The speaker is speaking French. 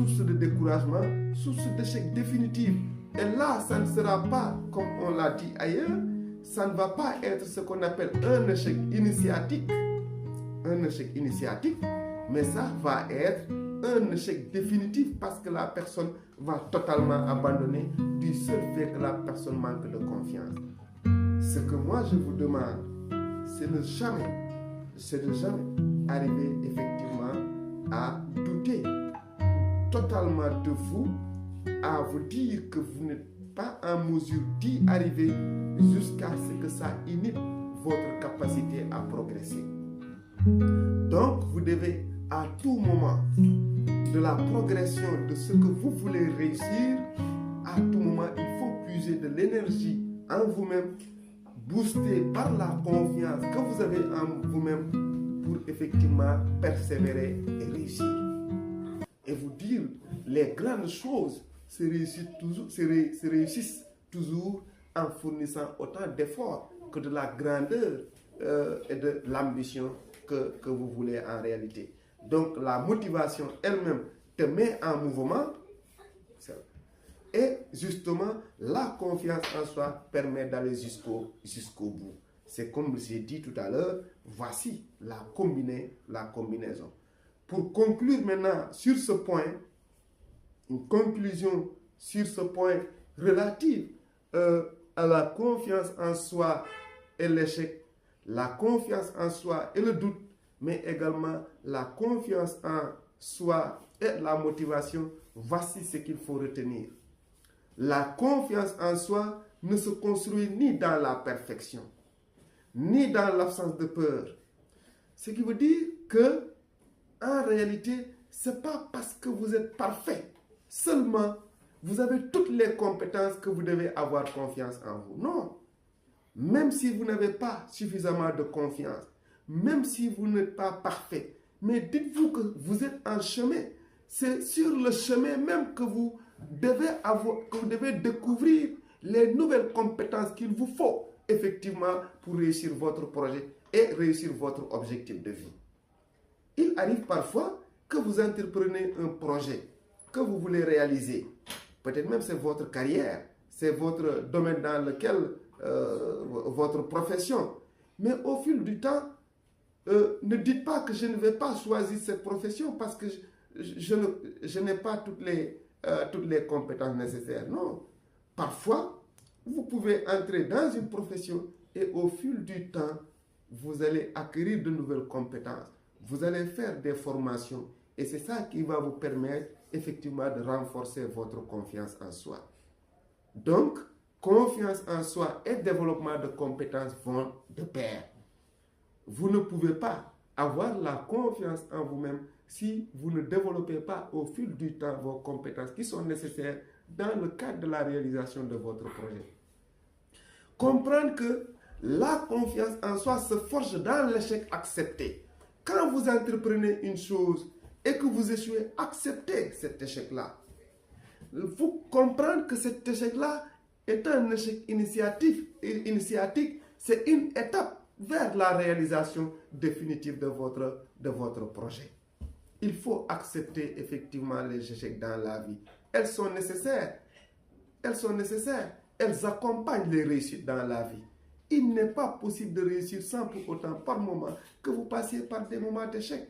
source de découragement, source d'échec définitif. Et là, ça ne sera pas, comme on l'a dit ailleurs, ça ne va pas être ce qu'on appelle un échec initiatique, mais ça va être un échec définitif parce que la personne va totalement abandonner du seul fait que la personne manque de confiance. Ce que moi je vous demande, c'est de jamais arriver effectivement à douter totalement de vous, à vous dire que vous n'êtes pas en mesure d'y arriver jusqu'à ce que ça inhibe votre capacité à progresser. Donc, vous devez à tout moment de la progression de ce que vous voulez réussir, à tout moment, il faut puiser de l'énergie en vous-même, boosté par la confiance que vous avez en vous-même pour effectivement persévérer et réussir. Et vous dire, les grandes choses se réussissent toujours en fournissant autant d'efforts que de la grandeur et de l'ambition que vous voulez en réalité. Donc la motivation elle-même te met en mouvement et justement la confiance en soi permet d'aller jusqu'au bout. C'est comme j'ai dit tout à l'heure, voici la combinaison. Pour conclure maintenant sur ce point, une conclusion sur ce point relative à la confiance en soi et l'échec, la confiance en soi et le doute, mais également la confiance en soi et la motivation, voici ce qu'il faut retenir. La confiance en soi ne se construit ni dans la perfection, ni dans l'absence de peur. Ce qui veut dire que, en réalité, ce n'est pas parce que vous êtes parfait, seulement vous avez toutes les compétences que vous devez avoir confiance en vous. Non. Même si vous n'avez pas suffisamment de confiance, même si vous n'êtes pas parfait, mais dites-vous que vous êtes en chemin. C'est sur le chemin même que vous devez découvrir les nouvelles compétences qu'il vous faut effectivement pour réussir votre projet et réussir votre objectif de vie. Il arrive parfois que vous entreprenez un projet que vous voulez réaliser. Peut-être même c'est votre carrière, c'est votre domaine dans lequel, votre profession. Mais au fil du temps, ne dites pas que je ne vais pas choisir cette profession parce que je n'ai pas toutes les compétences nécessaires. Non. Parfois, vous pouvez entrer dans une profession et au fil du temps, vous allez acquérir de nouvelles compétences. Vous allez faire des formations et c'est ça qui va vous permettre effectivement de renforcer votre confiance en soi. Donc, confiance en soi et développement de compétences vont de pair. Vous ne pouvez pas avoir la confiance en vous-même si vous ne développez pas au fil du temps vos compétences qui sont nécessaires dans le cadre de la réalisation de votre projet. Comprendre que la confiance en soi se forge dans l'échec accepté. Quand vous entreprenez une chose et que vous échouez, acceptez cet échec-là. Il faut comprendre que cet échec-là est un échec initiatique, c'est une étape vers la réalisation définitive de votre projet. Il faut accepter effectivement les échecs dans la vie. Elles sont nécessaires. Elles accompagnent les réussites dans la vie. Il n'est pas possible de réussir sans pour autant, par moment, que vous passiez par des moments d'échec.